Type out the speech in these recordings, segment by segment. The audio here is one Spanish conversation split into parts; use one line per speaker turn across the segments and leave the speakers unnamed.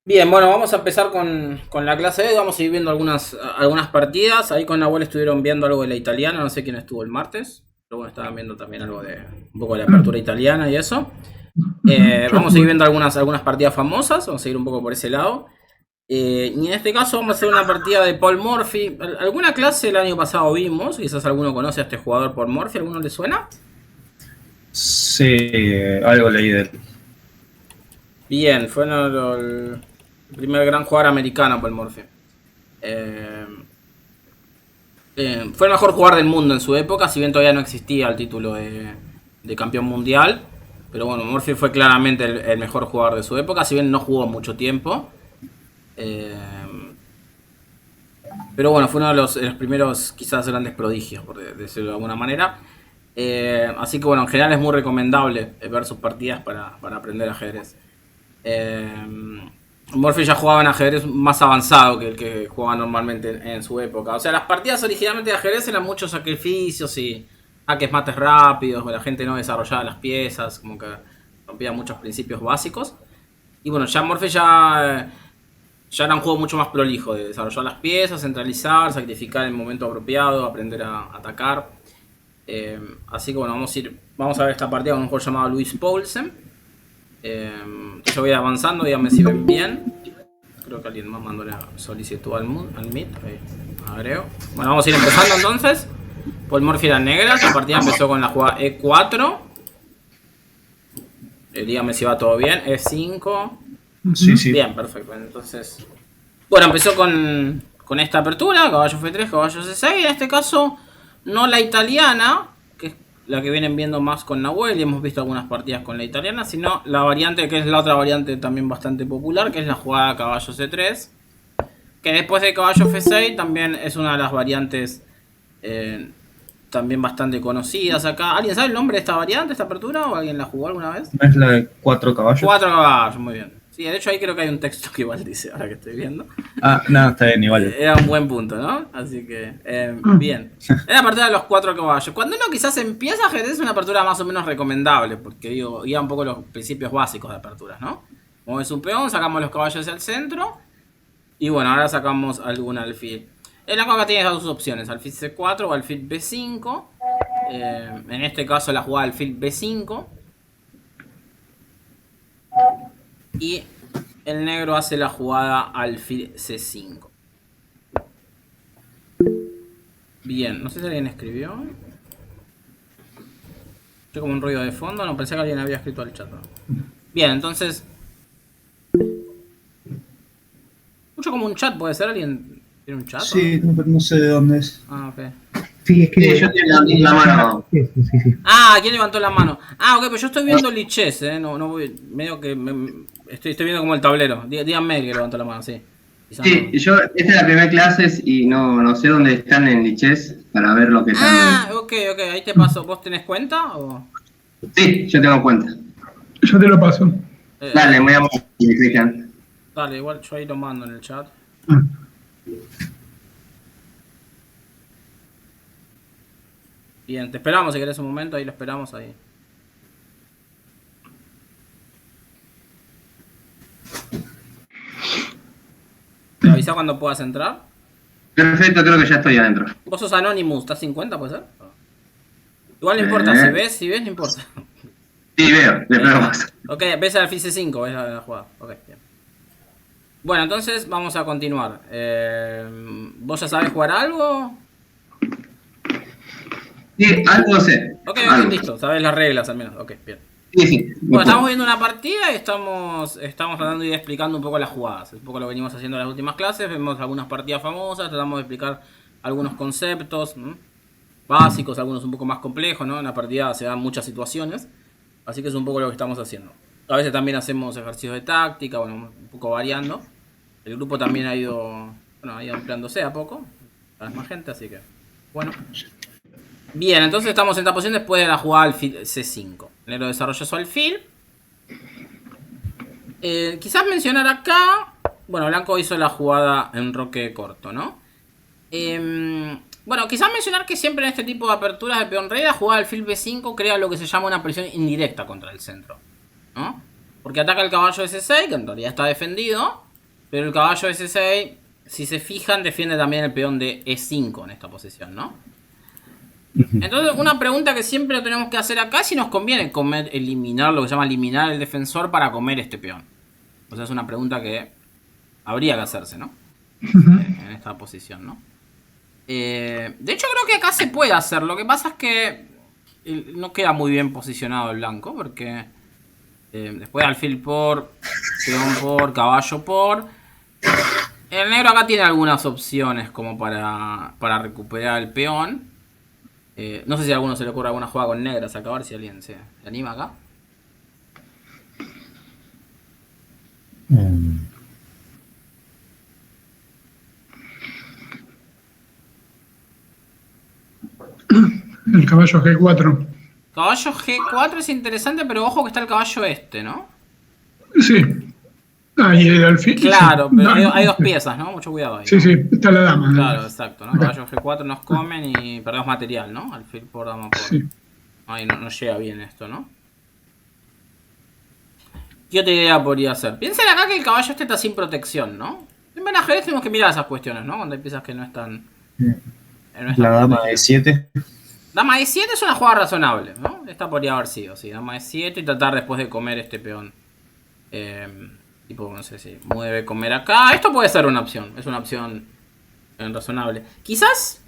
Bien, bueno, vamos a empezar con la clase de hoy. Vamos a ir viendo algunas partidas. Ahí con Nahuel estuvieron viendo algo de la italiana. No sé quién estuvo el martes. Pero bueno, estaban viendo también algo de un poco de la apertura italiana y eso.
Yo
Vamos a ir
estuve.
viendo algunas partidas famosas. Vamos a ir un poco por ese lado. Y en este caso vamos a hacer una partida de Paul Murphy. Alguna clase el año pasado vimos. Quizás alguno conoce a este jugador Paul Murphy. ¿Alguno le suena?
Sí, algo leí de él.
Bien, fue el primer gran jugador americano Paul Murphy. Eh, Fue el mejor jugador del mundo en su época, si bien todavía no existía el título de campeón mundial. Pero bueno, Murphy fue claramente el mejor jugador de su época, si bien no jugó mucho tiempo. Eh, pero bueno, fue uno de los primeros quizás grandes prodigios, por decirlo de alguna manera. Así que bueno, en general es muy recomendable ver sus partidas para aprender ajedrez. Eh, Murphy ya jugaba en ajedrez más avanzado que el que jugaba normalmente en su época. O sea, las partidas originalmente de ajedrez eran muchos sacrificios y jaques mates rápidos, la gente no desarrollaba las piezas, como que rompía muchos principios básicos. Y bueno, ya Murphy ya era un juego mucho más prolijo, de desarrollar las piezas, centralizar, sacrificar en el momento apropiado, aprender a atacar. Así que bueno, vamos a ver esta partida con un jugador llamado Luis Poulsen. Yo voy avanzando, díganme si ven bien. Creo que alguien más mandó la solicitud al Meet. Ahí, agrego. Bueno, vamos a ir empezando entonces. Paul Murphy era negra. La partida empezó con la jugada E4. Díganme si va todo bien. E5.
Sí, sí.
Bien, perfecto. Entonces, bueno, empezó con esta apertura. Caballo F3, caballo C6. En este caso, no la italiana, que es la que vienen viendo más con Nahuel, y hemos visto algunas partidas con la italiana, sino la variante que es la otra variante también bastante popular, que es la jugada caballo C3, que después de caballo F6 también es una de las variantes también bastante conocidas acá. ¿Alguien sabe el nombre de esta variante, esta apertura, o alguien la jugó alguna vez?
¿No es la de 4 caballos?
Cuatro caballos, muy bien. Sí, de hecho ahí creo que hay un texto que igual dice, ahora que estoy viendo.
Ah, no, está bien, igual.
Era un buen punto, ¿no? Así que, bien. Es la apertura de los cuatro caballos. Cuando uno quizás empieza ajedrez es una apertura más o menos recomendable, porque digo, guía un poco los principios básicos de aperturas, ¿no? Como es un peón, sacamos los caballos hacia el centro, y bueno, ahora sacamos algún alfil. El acá tiene dos opciones, alfil C4 o alfil B5. En este caso la jugada alfil B5. Y el negro hace la jugada alfil C5. Bien, no sé si alguien escribió. Escuché como un ruido de fondo, no pensé que alguien había escrito al chat. ¿No? Bien, entonces. Escucho como un chat, ¿puede ser? ¿Alguien tiene un chat?
Sí, no sé de dónde es.
Ah, ok.
Sí, es que.
Sí, yo tengo la mano.
Sí, sí, sí.
Ah, ¿quién levantó la mano? Ah, ok, pero yo estoy viendo lichess, no voy. Medio que. Estoy viendo como el tablero. Díganme que levantó la mano, sí.
Sí, yo, esta es la primera clase y no sé dónde están en Lichess para ver lo que están.
Ah, ok, ahí te paso. ¿Vos tenés cuenta? O...
Sí, yo tengo cuenta.
Yo te lo paso.
Dale, me llamo Cristian.
Dale, igual yo ahí lo mando en el chat. Bien, te esperamos si querés un momento, ahí lo esperamos ahí. ¿Te avisa cuando puedas entrar?
Perfecto, creo que ya estoy adentro.
Vos sos Anonymous, ¿estás 50 puede ser? Igual no importa, si ves no importa.
Sí, veo, le pego más.
Ok, ves al alfil C5, ves la jugada. Ok, bien. Bueno, entonces vamos a continuar. ¿Vos ya sabés jugar algo?
Sí, algo sé.
Ok,
Algo.
listo, sabés las reglas al menos. Ok, bien.
Sí, sí.
Bueno, estamos viendo una partida y estamos tratando de ir explicando un poco las jugadas. Un poco lo que venimos haciendo en las últimas clases. Vemos algunas partidas famosas, tratamos de explicar algunos conceptos básicos, algunos un poco más complejos, ¿no? En la partida se dan muchas situaciones. Así que es un poco lo que estamos haciendo. A veces también hacemos ejercicios de táctica, bueno, un poco variando. El grupo también ha ido ampliándose a poco. Cada vez más gente, así que... Bueno. Bien, entonces estamos en esta posición después de la jugada alfil C5. Negro desarrolló su alfil. Quizás mencionar acá... Bueno, blanco hizo la jugada en roque corto, ¿no? Bueno, quizás mencionar que siempre en este tipo de aperturas de peón rey, la jugada alfil B5 crea lo que se llama una presión indirecta contra el centro, ¿no? Porque ataca el caballo S6, que en realidad está defendido, Pero el caballo S6, si se fijan, defiende también el peón de E5 en esta posición, ¿no? Entonces, una pregunta que siempre tenemos que hacer acá es si nos conviene eliminar lo que se llama eliminar el defensor para comer este peón. O sea, es una pregunta que habría que hacerse, ¿no? En esta posición, ¿no? De hecho, creo que acá se puede hacer. Lo que pasa es que no queda muy bien posicionado el blanco, porque después alfil por, peón por, caballo por. El negro acá tiene algunas opciones como para recuperar el peón. No sé si a alguno se le ocurre alguna jugada con negras acá, a ver si alguien se anima acá.
El caballo G4.
Caballo G4 es interesante, pero ojo que está el caballo este, ¿no?
Sí. Ah, y el alfil.
Claro,
sí.
pero
No,
hay dos piezas, ¿no? Mucho cuidado ahí.
Sí, sí, está la dama.
Claro, exacto, ¿no? Caballo G4 nos comen y perdemos material, ¿no? Alfil por, dama por.
Sí.
Ay, no llega bien esto, ¿no? ¿Qué otra idea podría ser? Piensen acá que el caballo este está sin protección, ¿no? En ajedrez tenemos que mirar esas cuestiones, ¿no? Cuando hay piezas que no están...
La dama de 7.
Dama E7 es una jugada razonable, ¿no? Esta podría haber sido, sí. Dama E7 y tratar después de comer este peón. Tipo, no sé si mueve, comer acá. Esto puede ser una opción. Es una opción razonable. Quizás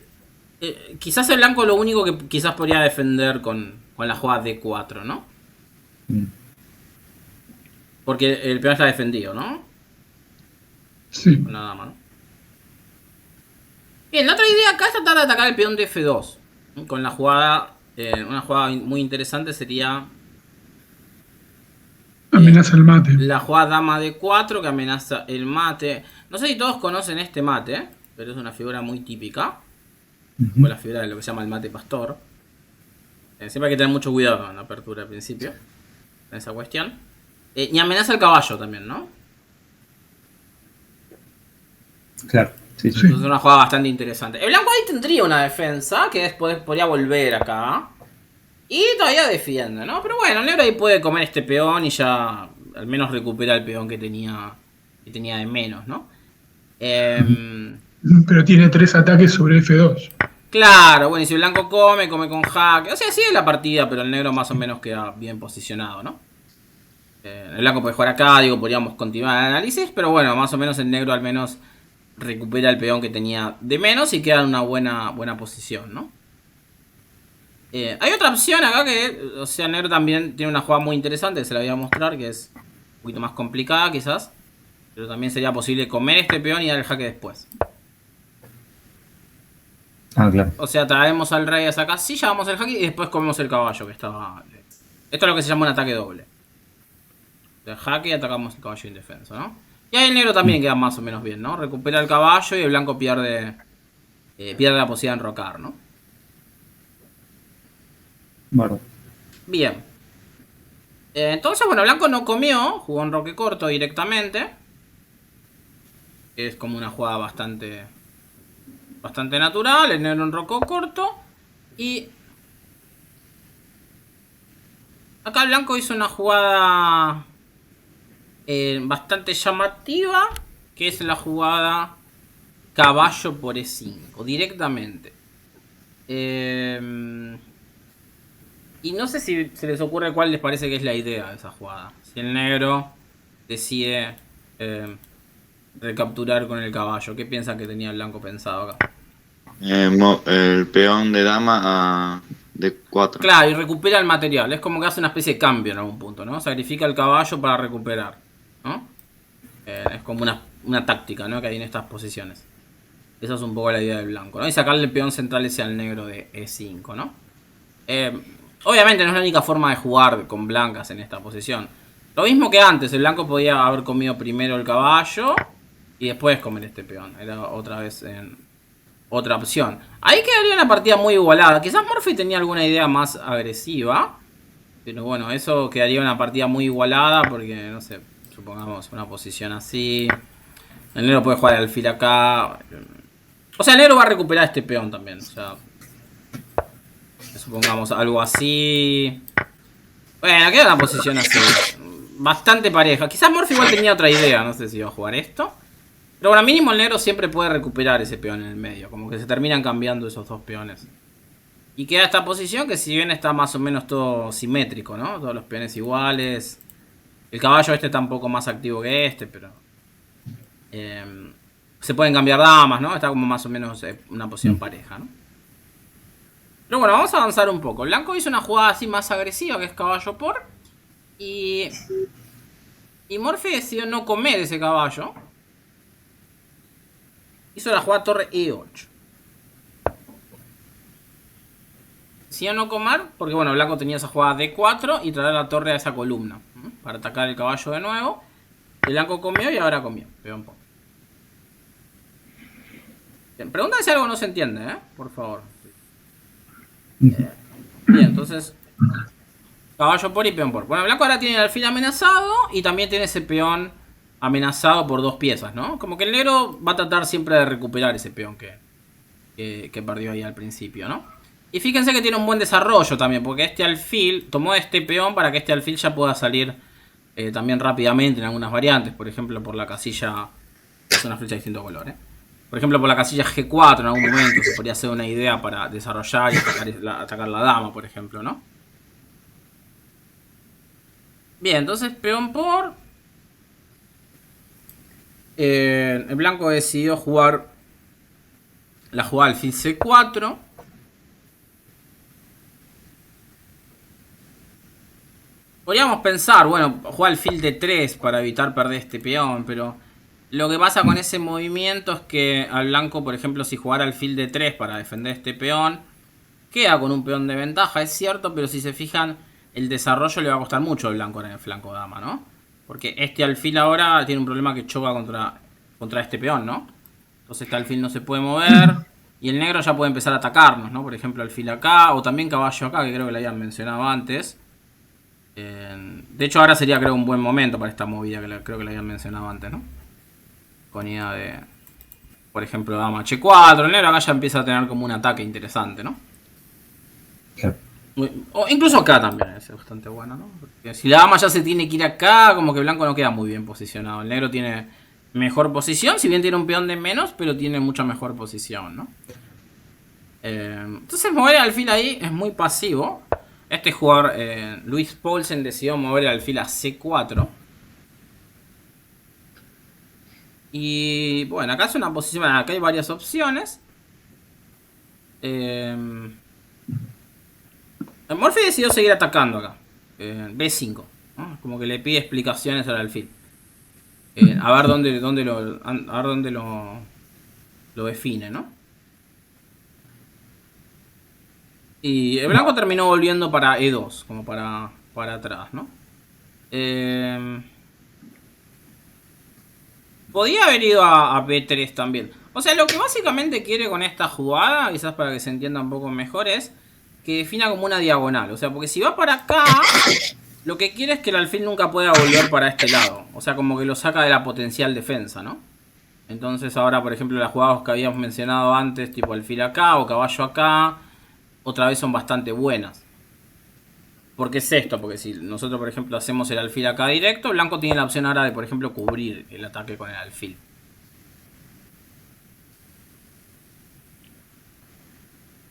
el blanco lo único que quizás podría defender con la jugada D4, ¿no? Porque el peón está defendido, ¿no?
Sí.
Con la dama, ¿no? Bien, la otra idea acá es tratar de atacar el peón de F2. Con la jugada, una jugada muy interesante sería...
Amenaza el mate.
La jugada dama D4 que amenaza el mate. No sé si todos conocen este mate, pero es una figura muy típica. O la figura de lo que se llama el mate pastor. Siempre hay que tener mucho cuidado en la apertura al principio. En esa cuestión. Y amenaza el caballo también, ¿no?
Claro, sí, sí.
Entonces es una jugada bastante interesante. El blanco ahí tendría una defensa que después podría volver acá. Y todavía defiende, ¿no? Pero bueno, el negro ahí puede comer este peón y ya al menos recupera el peón que tenía de menos, ¿no?
Pero tiene 3 ataques sobre F2.
Claro, bueno, y si el blanco come con jaque. O sea, sigue la partida, pero el negro más o menos queda bien posicionado, ¿no? El blanco puede jugar acá, digo, podríamos continuar el análisis, pero bueno, más o menos el negro al menos recupera el peón que tenía de menos y queda en una buena posición, ¿no? Hay otra opción acá que, o sea, el negro también tiene una jugada muy interesante que se la voy a mostrar, que es un poquito más complicada quizás, pero también sería posible comer este peón y dar el jaque después.
Ah, claro.
O sea, traemos al rey a esa casilla, damos el jaque y después comemos el caballo que estaba... Esto es lo que se llama un ataque doble. El jaque y atacamos el caballo indefenso, ¿no? Y ahí el negro también queda más o menos bien, ¿no? Recupera el caballo y el blanco pierde la posibilidad de enrocar, ¿no?
Bueno.
Bien. Entonces, bueno, blanco no comió, jugó en roque corto directamente. Es como una jugada bastante natural. El negro en roque corto. Y acá el blanco hizo una jugada bastante llamativa, que es la jugada caballo por E5, directamente. Y no sé si se les ocurre cuál les parece que es la idea de esa jugada. Si el negro decide recapturar con el caballo, ¿qué piensan que tenía el blanco pensado acá?
El peón de dama a D4.
Claro, y recupera el material. Es como que hace una especie de cambio en algún punto, ¿no? Sacrifica el caballo para recuperar, ¿no? Es como una táctica, ¿no? Que hay en estas posiciones. Esa es un poco la idea del blanco, ¿no? Y sacarle el peón central ese al negro de E5, ¿no? Obviamente no es la única forma de jugar con blancas en esta posición. Lo mismo que antes, el blanco podía haber comido primero el caballo y después comer este peón. Era otra vez otra opción. Ahí quedaría una partida muy igualada. Quizás Murphy tenía alguna idea más agresiva. Pero bueno, eso quedaría una partida muy igualada porque, no sé, supongamos una posición así. El negro puede jugar alfil acá. O sea, el negro va a recuperar este peón también. O sea, supongamos algo así. Bueno, queda una posición así. Bastante pareja. Quizás Murphy igual tenía otra idea. No sé si iba a jugar esto. Pero bueno, mínimo el negro siempre puede recuperar ese peón en el medio. Como que se terminan cambiando esos dos peones. Y queda esta posición que si bien está más o menos todo simétrico, ¿no? Todos los peones iguales. El caballo este está un poco más activo que este, pero... se pueden cambiar damas, ¿no? Está como más o menos una posición pareja, ¿no? Pero bueno, vamos a avanzar un poco. Blanco hizo una jugada así más agresiva, que es caballo por. Y Morphy decidió no comer ese caballo. Hizo la jugada torre E8. Decidió no comer, porque bueno, Blanco tenía esa jugada D4 y traer la torre a esa columna, ¿no? Para atacar el caballo de nuevo. El Blanco comió y ahora comió. Peón por. Bien, pregúntame si algo no se entiende, por favor. Bien, entonces caballo por y peón por. Bueno, Blanco ahora tiene el alfil amenazado y también tiene ese peón amenazado por dos piezas, ¿no? Como que el negro va a tratar siempre de recuperar ese peón que perdió ahí al principio, ¿no? Y fíjense que tiene un buen desarrollo también, porque este alfil tomó este peón para que este alfil ya pueda salir también rápidamente en algunas variantes. Por ejemplo, por la casilla... Es una flecha de distinto color, Por ejemplo, por la casilla G4 en algún momento se podría hacer una idea para desarrollar y atacar la dama, por ejemplo, ¿no? Bien, entonces peón por... el blanco decidió jugar la jugada alfil C4. Podríamos pensar, bueno, jugar alfil D3 para evitar perder este peón, pero... Lo que pasa con ese movimiento es que al blanco, por ejemplo, si jugara alfil D3 para defender este peón, queda con un peón de ventaja, es cierto, pero si se fijan, el desarrollo le va a costar mucho al blanco en el flanco dama, ¿no? Porque este alfil ahora tiene un problema que choca contra este peón, ¿no? Entonces este alfil no se puede mover y el negro ya puede empezar a atacarnos, ¿no? Por ejemplo, alfil acá o también caballo acá, que creo que lo habían mencionado antes. De hecho, ahora sería, creo, un buen momento para esta movida que creo que lo habían mencionado antes, ¿no? Con idea de, por ejemplo, dama H4, el negro acá ya empieza a tener como un ataque interesante, ¿no?
Claro.
O incluso acá también es bastante bueno, ¿no? Porque si la dama ya se tiene que ir acá, como que blanco no queda muy bien posicionado. El negro tiene mejor posición, si bien tiene un peón de menos, pero tiene mucha mejor posición, ¿no? Entonces mover el alfil ahí es muy pasivo. Este jugador, Luis Poulsen, decidió mover el alfil a C4. Y bueno, acá es una posición, acá hay varias opciones. Morphy decidió seguir atacando acá. B5, ¿no? Como que le pide explicaciones al alfil. A ver dónde lo define, ¿no? Y el blanco terminó volviendo para E2, como para atrás, ¿no? Podía haber ido a B3 también. O sea, lo que básicamente quiere con esta jugada, quizás para que se entienda un poco mejor, es que defina como una diagonal. O sea, porque si va para acá, lo que quiere es que el alfil nunca pueda volver para este lado. O sea, como que lo saca de la potencial defensa, ¿no? Entonces ahora, por ejemplo, las jugadas que habíamos mencionado antes, tipo alfil acá o caballo acá, otra vez son bastante buenas. ¿Por qué es esto? Porque si nosotros, por ejemplo, hacemos el alfil acá directo, blanco tiene la opción ahora de, por ejemplo, cubrir el ataque con el alfil.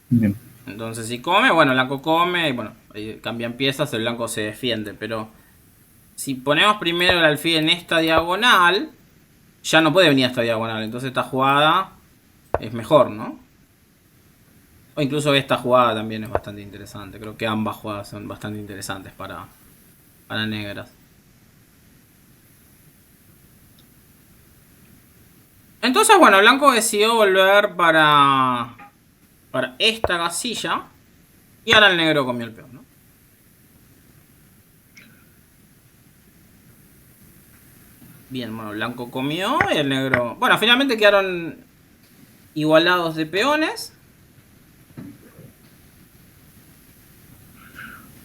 Bien.
Entonces si come, bueno, el blanco come y bueno, ahí cambian piezas, el blanco se defiende. Pero si ponemos primero el alfil en esta diagonal, ya no puede venir a esta diagonal. Entonces esta jugada es mejor, ¿no? O incluso esta jugada también es bastante interesante. Creo que ambas jugadas son bastante interesantes para negras. Entonces, bueno, blanco decidió volver para esta casilla. Y ahora el negro comió el peón, ¿no? Bien, bueno, blanco comió y el negro... Bueno, finalmente quedaron igualados de peones.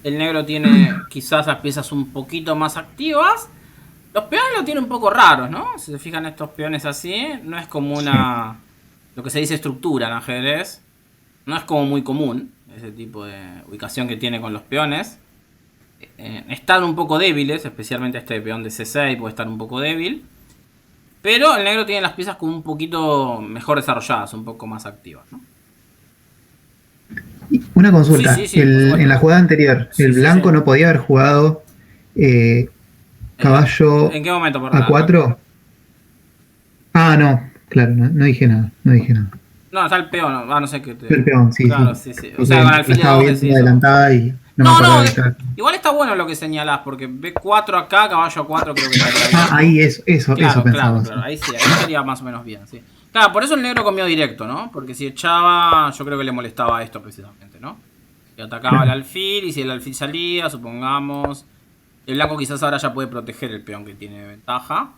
El negro tiene quizás las piezas un poquito más activas. Los peones lo tienen un poco raros, ¿no? Si se fijan estos peones así, no es como una... Lo que se dice estructura en ajedrez. No es como muy común ese tipo de ubicación que tiene con los peones. Están un poco débiles, especialmente este peón de C6 puede estar un poco débil. Pero el negro tiene las piezas como un poquito mejor desarrolladas, un poco más activas, ¿no?
Una consulta.
Sí, por supuesto.
En la jugada anterior,
Sí,
el blanco
sí.
no podía haber jugado caballo
¿En qué momento? Perdón?
A4. Ah, no, claro, no dije nada. No dije nada.
No, está el peón. No sé qué te...
El peón, sí,
Claro,
sí.
sí. O
Porque
sea, con
la
alfil de
estaba
2
viendo
decís.
adelantada y no me
No,
acordaba
no,
que estaba.
igual está bueno lo que señalás, porque B4 acá, caballo A4 creo que estaría bien.
Ah, ahí eso
Claro,
pensaba.
claro, ahí sí, ahí estaría más o menos bien, sí. Claro, por eso el negro comió directo, ¿no? Porque si echaba, yo creo que le molestaba esto precisamente, ¿no? Y atacaba el alfil, y si el alfil salía, supongamos... El blanco quizás ahora ya puede proteger el peón que tiene ventaja.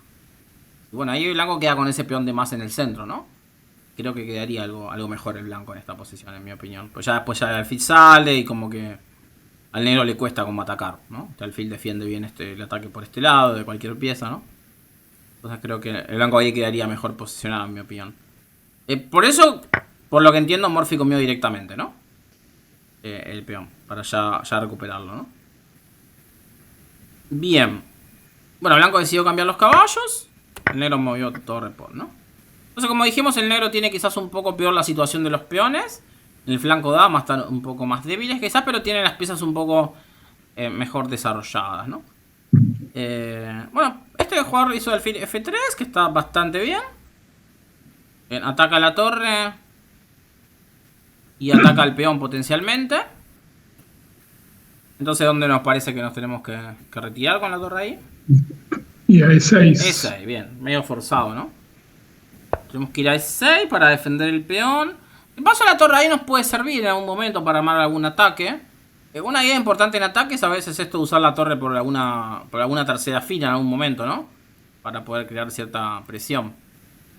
Y bueno, ahí el blanco queda con ese peón de más en el centro, ¿no? Creo que quedaría algo mejor el blanco en esta posición, en mi opinión. Pues ya después ya el alfil sale y como que al negro le cuesta como atacar, ¿no? El alfil defiende bien el ataque por este lado, de cualquier pieza, ¿no? Entonces creo que el blanco ahí quedaría mejor posicionado, en mi opinión. Por eso, por lo que entiendo, Morphy comió directamente, ¿no? El peón, para ya recuperarlo, ¿no? Bien. Bueno, blanco decidió cambiar los caballos. El negro movió torre por, ¿no? Entonces, como dijimos, el negro tiene quizás un poco peor la situación de los peones. En el flanco dama están un poco más débiles quizás, pero tienen las piezas un poco mejor desarrolladas, ¿no? Bueno, este jugador hizo alfil F3, que está bastante bien. Ataca la torre y ataca al peón potencialmente. Entonces, ¿dónde nos parece que nos tenemos que retirar con la torre ahí?
Y a E6.
Esa, bien, medio forzado, ¿no? Tenemos que ir a E6 para defender el peón. El paso a la torre ahí nos puede servir en algún momento para armar algún ataque. Una idea importante en ataques a veces es esto de usar la torre por alguna tercera fila en algún momento, ¿no? Para poder crear cierta presión.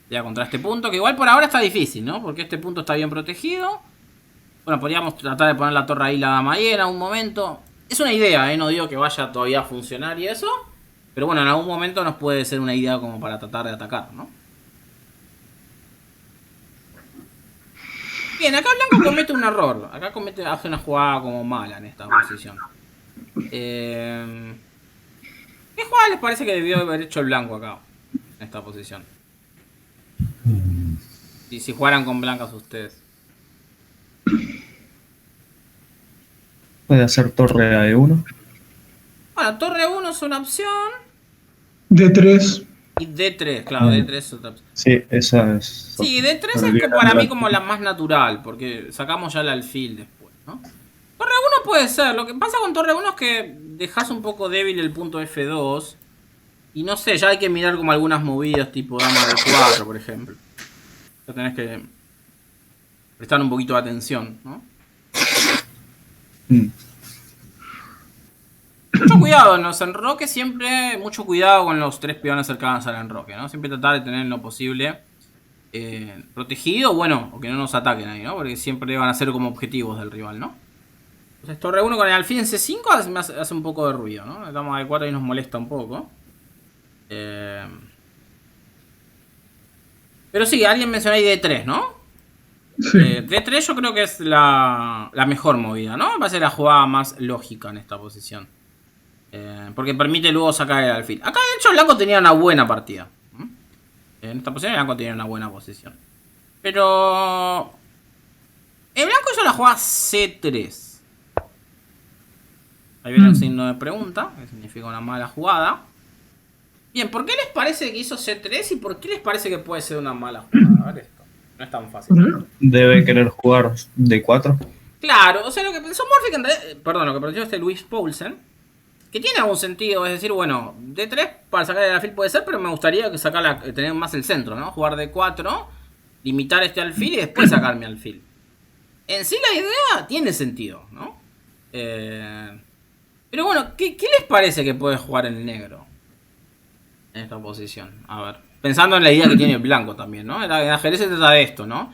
Ya contra este punto, que igual por ahora está difícil, ¿no? Porque este punto está bien protegido. Bueno, podríamos tratar de poner la torre ahí, la dama ahí en algún momento. Es una idea, ¿eh? No digo que vaya todavía a funcionar y eso. Pero bueno, en algún momento nos puede ser una idea como para tratar de atacar, ¿no? Bien, acá blanco comete un error. Acá hace una jugada como mala en esta posición. ¿Qué jugada les parece que debió haber hecho el blanco acá? En esta posición. Y si jugaran con blancas ustedes.
Puede hacer torre a E1.
Bueno, torre 1 es una opción.
D3.
Y D3, claro, D3 es otra opción.
Sí, esa es.
Sí, D3 es que para mí como la más natural, porque sacamos ya el alfil después, ¿no? Torre 1 puede ser, lo que pasa con Torre 1 es que dejas un poco débil el punto F2. Y no sé, ya hay que mirar como algunas movidas tipo dama D4, por ejemplo. Ya tenés que prestar un poquito de atención, ¿no? Mucho cuidado en los enroques, siempre mucho cuidado con los tres peones cercanos al enroque, ¿no? Siempre tratar de tener lo posible protegido, bueno, o que no nos ataquen ahí, ¿no? Porque siempre van a ser como objetivos del rival, ¿no? Entonces torre 1 con el alfil en C5 hace un poco de ruido, ¿no? La dama de 4 ahí nos molesta un poco. Pero sí, alguien mencionó ahí D3, ¿no?
Sí.
D3 yo creo que es la mejor movida, ¿no? Va a ser la jugada más lógica en esta posición. Porque permite luego sacar el alfil. Acá de hecho el blanco tenía una buena partida. En esta posición el blanco tenía una buena posición. Pero el blanco hizo la jugada C3. Ahí viene un signo de pregunta, que significa una mala jugada. Bien, ¿por qué les parece que hizo C3 y por qué les parece que puede ser una mala jugada? A ver esto. No es tan fácil.
Debe querer jugar D4.
Claro, o sea, lo que pensó Morphy, perdón, lo que planteó Luis Poulsen, que tiene algún sentido, es decir, bueno, D3 para sacar el alfil puede ser, pero me gustaría que tener más el centro, ¿no? Jugar D4, limitar este alfil y después sacar mi alfil. En sí la idea tiene sentido, ¿no? Pero bueno, ¿qué les parece que puede jugar el negro en esta posición? A ver, pensando en la idea que tiene el blanco también, ¿no? En ajedrez se trata de esto, ¿no?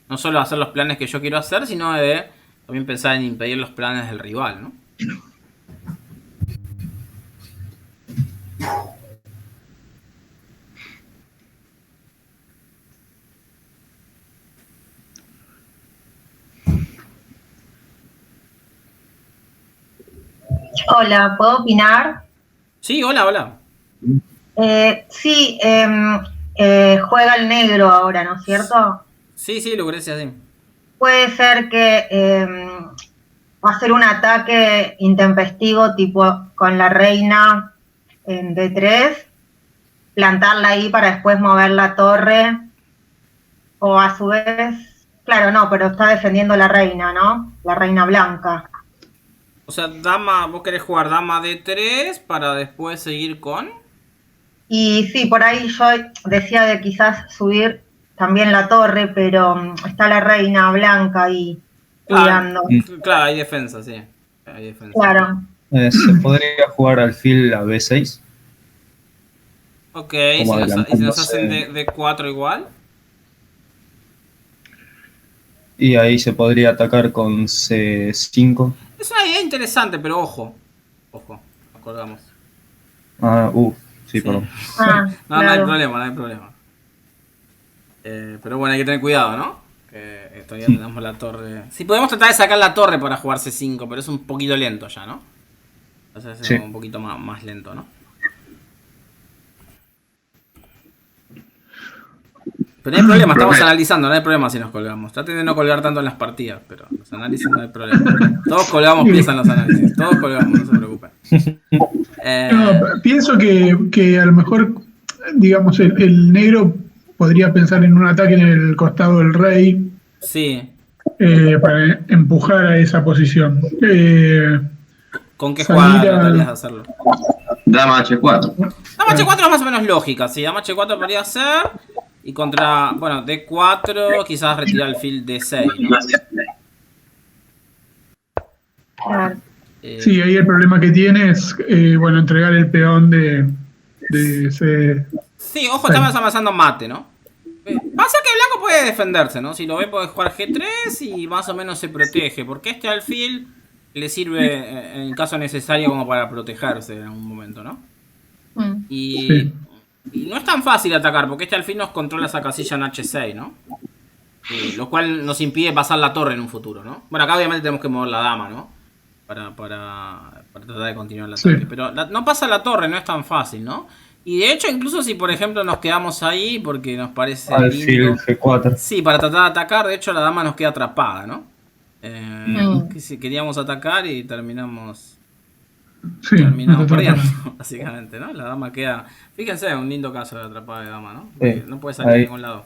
No solo hacer los planes que yo quiero hacer, sino de también pensar en impedir los planes del rival, ¿no?
Hola, ¿puedo opinar?
Sí, hola, hola.
Sí, juega el negro ahora, ¿no es cierto?
Sí, sí, Lucrecia, sí.
Puede ser que hacer un ataque intempestivo tipo con la reina en D3, plantarla ahí para después mover la torre, o a su vez, claro, no, pero está defendiendo la reina, ¿no? La reina blanca.
O sea, dama, vos querés jugar dama D3 para después seguir con...
Y sí, por ahí yo decía de quizás subir también la torre, pero está la reina blanca ahí cuidando.
Claro, hay defensa, sí. Hay defensa.
Claro.
Se podría jugar alfil a B6.
Ok, ¿y si nos hacen D4 igual?
Y ahí se podría atacar con C5.
Es una idea interesante, pero ojo. Ojo, nos colgamos.
Sí, perdón.
No, no hay problema, no hay problema. Pero bueno, hay que tener cuidado, ¿no? Que todavía tenemos la torre. Sí, podemos tratar de sacar la torre para jugar C5, pero es un poquito lento ya, ¿no? Entonces es un poquito más lento, ¿no? Pero no hay problema, estamos analizando, no hay problema si nos colgamos. Traten de no colgar tanto en las partidas, pero los análisis no hay problema. Todos colgamos piezas en los análisis, todos colgamos, no se preocupen.
No, pienso que a lo mejor, digamos, el negro podría pensar en un ataque en el costado del rey.
Sí.
Para empujar a esa posición.
¿Con qué jugada tratarías de hacerlo?
Dama H4.
Dama H4 es más o menos lógica, sí. Dama H4 podría ser. Y contra, bueno, D4, quizás retirar el fil D6, ¿no?
Sí, ahí el problema que tiene es, bueno, entregar el peón de ese...
Sí, ojo, estamos avanzando mate, ¿no? Pasa que Blanco puede defenderse, ¿no? Si lo ve puede jugar G3 y más o menos se protege. Porque este alfil le sirve en caso necesario como para protegerse en algún momento, ¿no? Y no es tan fácil atacar porque este alfil nos controla esa casilla en H6, ¿no? Lo cual nos impide pasar la torre en un futuro, ¿no? Bueno, acá obviamente tenemos que mover la dama, ¿no? Para tratar de continuar la torre. Pero no pasa la torre, no es tan fácil, ¿no? Y de hecho, incluso si por ejemplo nos quedamos ahí porque nos parece
alfil G4.
Sí, para tratar de atacar, de hecho la dama nos queda atrapada, ¿no? Que si queríamos atacar y terminamos perdiendo, básicamente, ¿no? La dama queda... Fíjense, un lindo caso de atrapada de dama, ¿no? No puede salir de ningún lado.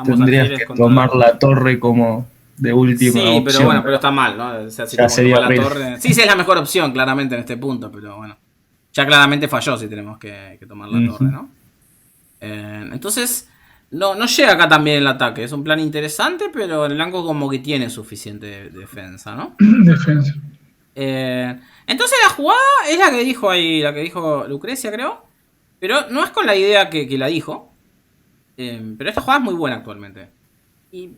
Tendrías que tomar la torre como de última opción.
Sí, pero bueno, pero está mal, ¿no? O sea, si
ya sería
la torre... Sí, es la mejor opción, claramente, en este punto, pero bueno. Ya claramente falló si tenemos que tomar la torre, ¿no? Entonces, no llega acá también el ataque. Es un plan interesante, pero el blanco como que tiene suficiente defensa, ¿no?
Defensa.
Entonces la jugada es la que dijo ahí, la que dijo Lucrecia, creo. Pero no es con la idea que la dijo. Pero esta jugada es muy buena actualmente. Y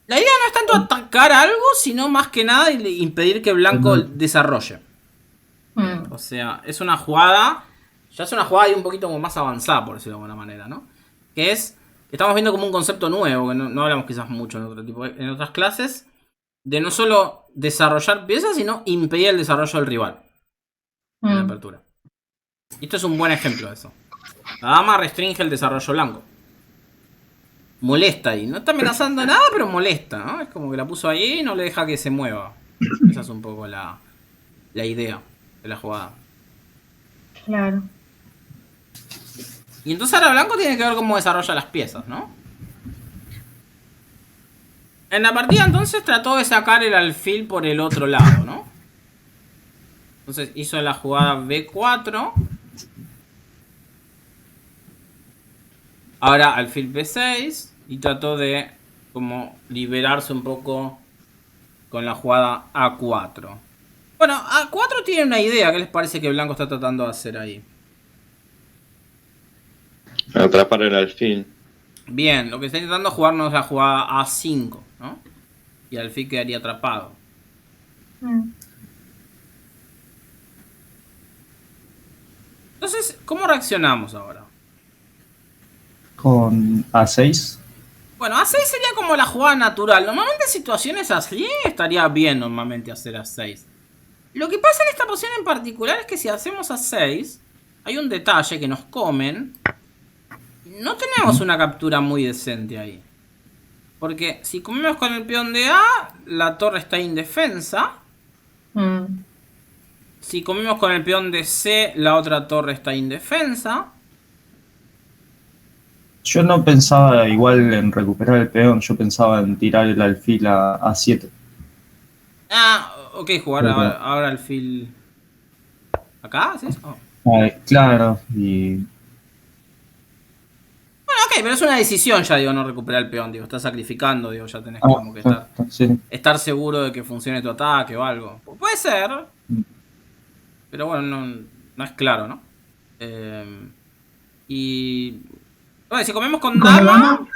la idea no es tanto atacar algo, sino más que nada impedir que blanco desarrolle. O sea, es una jugada, ya es una jugada y un poquito como más avanzada, por decirlo de alguna manera, ¿no? Que es, estamos viendo como un concepto nuevo, que no hablamos quizás mucho en otras clases, de no solo desarrollar piezas, sino impedir el desarrollo del rival en la apertura. Y esto es un buen ejemplo de eso. La dama restringe el desarrollo blanco. Molesta ahí, no está amenazando nada, pero molesta, ¿no? Es como que la puso ahí y no le deja que se mueva. Esa es un poco la idea de la jugada.
Claro.
Y entonces ahora blanco tiene que ver cómo desarrolla las piezas, ¿no? En la partida entonces trató de sacar el alfil por el otro lado, ¿no? Entonces hizo la jugada B4. Ahora alfil B6. Y trató de como liberarse un poco con la jugada A4. Bueno, A4 tiene una idea. ¿Qué les parece que blanco está tratando de hacer ahí?
Atrapar el alfil.
Bien, lo que está intentando jugarnos es la jugada A5, ¿no? Y el alfil quedaría atrapado. Entonces, ¿cómo reaccionamos ahora?
Con A6.
Bueno, A6 sería como la jugada natural. Normalmente en situaciones así estaría bien normalmente hacer A6. Lo que pasa en esta posición en particular es que si hacemos A6, hay un detalle que nos comen. no tenemos una captura muy decente ahí. Porque si comemos con el peón de A, la torre está indefensa. Si comemos con el peón de C, la otra torre está indefensa.
Yo no pensaba igual en recuperar el peón, yo pensaba en tirar el alfil a A7.
Ah, ok, jugar ahora alfil... ¿Acá? ¿Sí? Oh.
Claro, y...
Bueno, ok, pero es una decisión ya, digo, no recuperar el peón, digo, estás sacrificando, digo, ya tenés como que estar seguro de que funcione tu ataque o algo. Puede ser, pero bueno, no es claro, ¿no? Y... Bueno, si comemos con dama...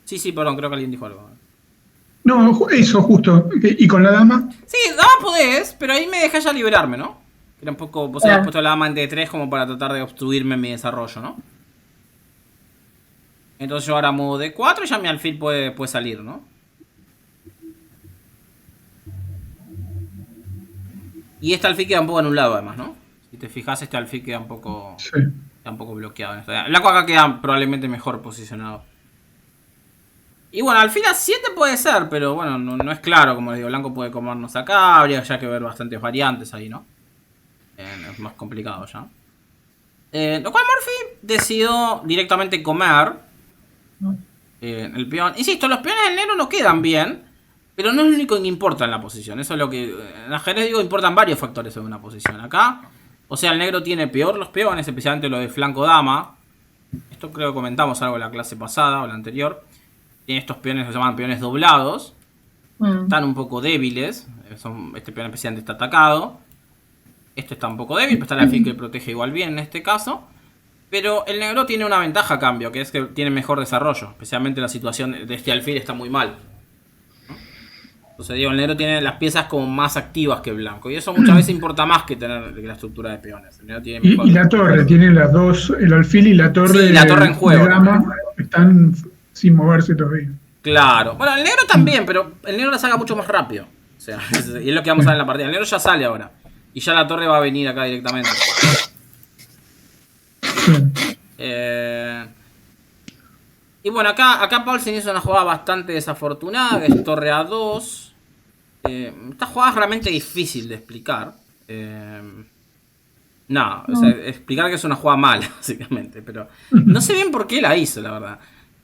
Sí, perdón, creo que alguien dijo algo.
No, eso justo. ¿Y con la dama?
Sí, dama podés, pero ahí me dejás ya liberarme, ¿no? Era un poco... Vos habías puesto la dama en D3 como para tratar de obstruirme mi desarrollo, ¿no? Entonces yo ahora muevo D4 y ya mi alfil puede salir, ¿no? Y este alfil queda un poco anulado además, ¿no? Si te fijas, este alfil queda un poco...
Sí.
Queda un poco bloqueado. El blanco acá queda probablemente mejor posicionado. Y bueno, alfil A7 puede ser, pero bueno, no es claro, como les digo, blanco puede comernos acá, habría ya que ver bastantes variantes ahí, ¿no? Es más complicado ya. Lo cual Murphy decidió directamente comer el peón. Insisto, los peones del negro no quedan bien, pero no es lo único que importa en la posición. Eso es lo que en ajedrez digo, importan varios factores en una posición. Acá, o sea, el negro tiene peor los peones, especialmente lo de flanco dama. Esto creo que comentamos algo en la clase pasada o la anterior. Tiene estos peones que se llaman peones doblados. Están un poco débiles. Este peón especialmente está atacado. Este está un poco débil, pero está el alfil que protege igual bien en este caso. Pero el negro tiene una ventaja a cambio, que es que tiene mejor desarrollo. Especialmente la situación de este alfil está muy mal. Entonces digo, el negro tiene las piezas como más activas que el blanco. Y eso muchas veces importa más que tener la estructura de peones. El negro tiene mejor...
y la torre, tiene las dos, el alfil y la torre.
Sí, la torre en juego.
De dama están sin moverse todavía.
Claro. Bueno, el negro también, pero el negro la saca mucho más rápido. O sea, y es lo que vamos a ver en la partida. El negro ya sale ahora. Y ya la torre va a venir acá directamente. Y bueno, acá Paulsen hizo una jugada bastante desafortunada, que es torre A2. Esta jugada es realmente difícil de explicar. O sea, explicar que es una jugada mala, básicamente. Pero no sé bien por qué la hizo, la verdad.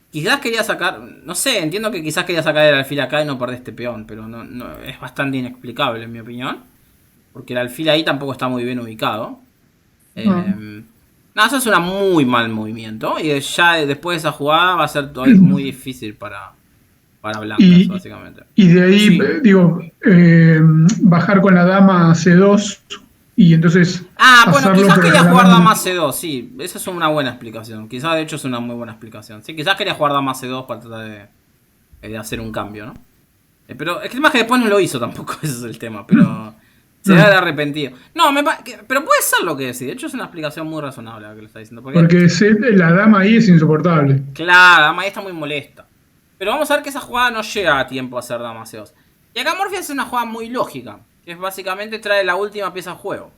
Quizás quería sacar, no sé, entiendo que quizás quería sacar el alfil acá y no perder este peón, pero no es bastante inexplicable en mi opinión. Porque el alfil ahí tampoco está muy bien ubicado. Eso es un muy mal movimiento. Y ya después de esa jugada va a ser todavía muy difícil para blancas, básicamente.
Y de ahí, bajar con la dama a C2 y entonces...
bueno, quizás quería jugar dama C2, sí. Esa es una buena explicación. Quizás de hecho es una muy buena explicación. Sí, quizás quería jugar dama C2 para tratar de hacer un cambio, ¿no? Pero el tema es que después no lo hizo tampoco, ese es el tema, pero... Se debe haber arrepentido. No, pero puede ser lo que decís. De hecho, es una explicación muy razonable la que le está diciendo.
Porque la dama ahí es insoportable.
Claro, la dama ahí está muy molesta. Pero vamos a ver que esa jugada no llega a tiempo a hacer dama C2. Y acá Morphy hace una jugada muy lógica. Que es básicamente trae la última pieza en juego.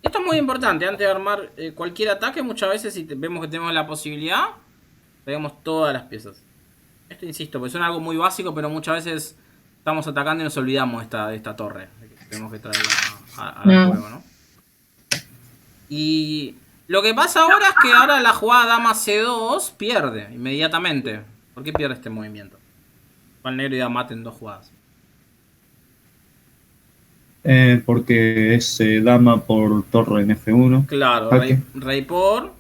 Esto es muy importante. Antes de armar cualquier ataque, muchas veces si vemos que tenemos la posibilidad, traemos todas las piezas. Esto insisto, porque suena algo muy básico, pero muchas veces estamos atacando y nos olvidamos de esta torre. Tenemos que traerla al juego, ¿no? Y lo que pasa ahora es que ahora la jugada dama C2 pierde inmediatamente. ¿Por qué pierde este movimiento? El negro ya mate en 2 jugadas.
Porque es dama por torre en F1.
Claro, rey por...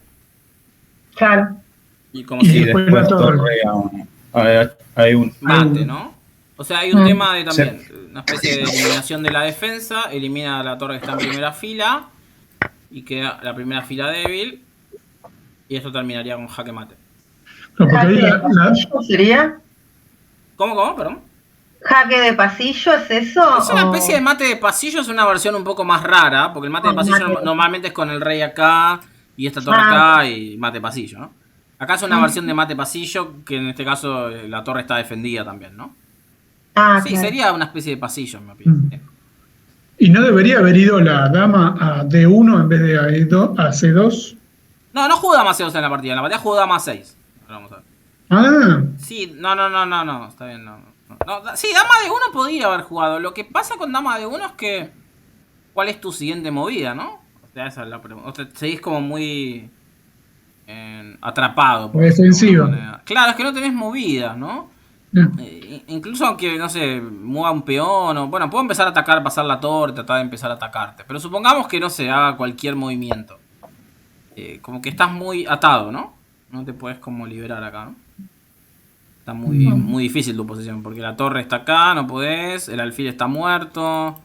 Claro.
Y como si
después la torre
hay un
mate, ¿no? O sea, hay un tema de también, una especie de eliminación de la defensa, elimina a la torre que está en primera fila, y queda la primera fila débil, y esto terminaría con jaque mate.
No, porque ahí
¿Pasillo sería?
¿Cómo? Perdón.
¿Jaque de pasillo es eso?
Es una especie de mate de pasillo, es una versión un poco más rara, porque el mate de pasillo normalmente es con el rey acá, y esta torre acá, y mate de pasillo, ¿no? Acá es una versión de mate pasillo, que en este caso la torre está defendida también, ¿no? Sí, claro. Sería una especie de pasillo, en mi opinión.
¿Y no debería haber ido la dama a D1 en vez de a C2?
No, no jugó dama C2 en la partida jugó dama 6. Vamos a ver.
Ah,
Sí, no, está bien, no. Sí, dama de 1 podría haber jugado. Lo que pasa con dama de 1 es que... ¿Cuál es tu siguiente movida, no? O sea, esa es la pregunta. O sea, seguís como muy... atrapado. Por
defensivo.
Claro, es que no tenés movidas, ¿no?
no.
Incluso aunque, no sé, mueva un peón o... Bueno, puedo empezar a atacar, pasar la torre, tratar de empezar a atacarte. Pero supongamos que, no sé, haga cualquier movimiento. Como que estás muy atado, ¿no? No te puedes como liberar acá, ¿no? Está muy difícil tu posición, porque la torre está acá, no podés, el alfil está muerto,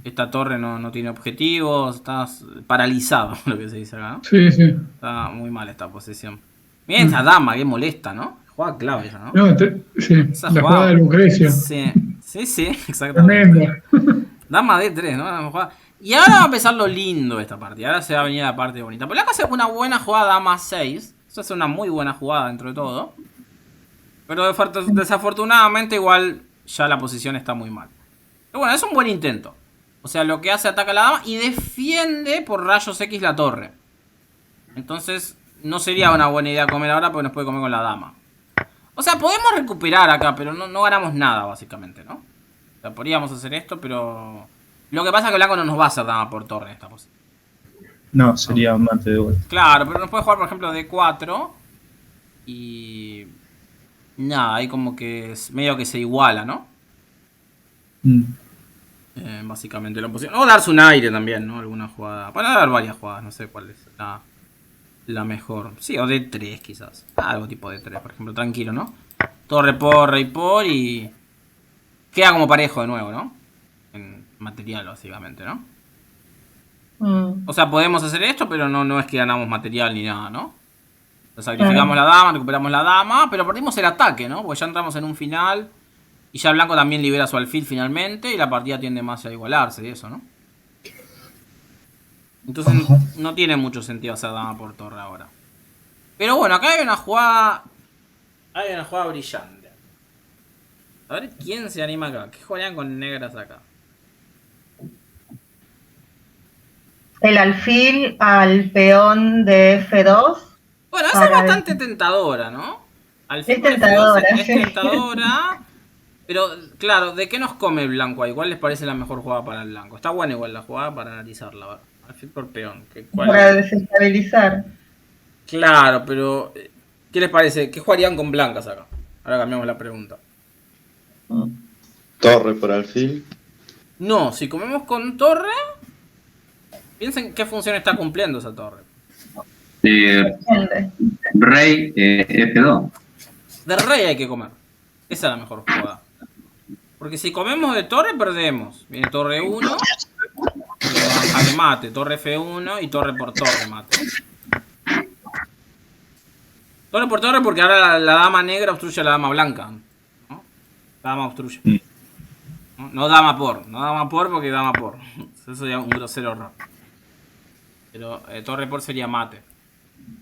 esta torre no tiene objetivos, estás paralizado, lo que se dice acá, ¿no?
Sí.
Está muy mal esta posición. Miren esa dama, que molesta, ¿no? Jugada clave esa, ¿no?
No, sí,
Esa
la jugada de Lucrecio.
Sí, exactamente.
Tremendo.
Dama D3, ¿no? Y ahora va a empezar lo lindo de esta partida. Ahora se va a venir la parte bonita. Pero acá hace una buena jugada dama 6. Eso es una muy buena jugada dentro de todo. Pero desafortunadamente igual ya la posición está muy mal. Pero bueno, es un buen intento. O sea, lo que hace ataca a la dama y defiende por rayos X la torre. Entonces no sería una buena idea comer ahora porque nos puede comer con la dama. O sea, podemos recuperar acá, pero no ganamos nada básicamente, ¿no? O sea, podríamos hacer esto, pero... Lo que pasa es que Blanco no nos va a hacer dama por torre en esta posición.
No, sería mate de vuelta.
Claro, pero nos puede jugar, por ejemplo, D4. Y... Nada, ahí como que es medio que se iguala, ¿no? Básicamente la posición. O darse un aire también, ¿no? Alguna jugada. Para dar varias jugadas, no sé cuál es la mejor. Sí, o D3 quizás. Algo tipo D3, por ejemplo, tranquilo, ¿no? Torre por, rey por y... Queda como parejo de nuevo, ¿no? En material, básicamente, ¿no? O sea, podemos hacer esto, pero no es que ganamos material ni nada, ¿no? Sacrificamos la dama, recuperamos la dama, pero perdimos el ataque, ¿no? Porque ya entramos en un final y ya Blanco también libera su alfil finalmente y la partida tiende más a igualarse y eso, ¿no? Entonces no tiene mucho sentido hacer dama por torre ahora. Pero bueno, acá hay una jugada brillante. A ver quién se anima acá. ¿Qué jugarían con negras acá?
El alfil al peón de F2.
Bueno, esa es bastante tentadora, ¿no? Alfil
Es
por
tentadora,
F2 es
sí.
tentadora. Pero, claro, ¿de qué nos come el blanco ahí? ¿Cuál les parece la mejor jugada para el blanco? Está buena igual la jugada para analizarla. ¿Verdad? Alfil por peón.
Para desestabilizar.
Claro, pero... ¿Qué les parece? ¿Qué jugarían con blancas acá? Ahora cambiamos la pregunta.
Torre por alfil.
No, si comemos con torre... Piensen qué función está cumpliendo esa torre.
Rey F2.
De rey hay que comer. Esa es la mejor jugada. Porque si comemos de torre, perdemos. Viene torre 1. Jaque mate. Torre F1 y torre por torre mate. Torre por torre porque ahora la dama negra obstruye a la dama blanca, ¿no? La dama obstruye. No dama por porque dama por. Eso sería un grosero error. Pero torre por sería mate.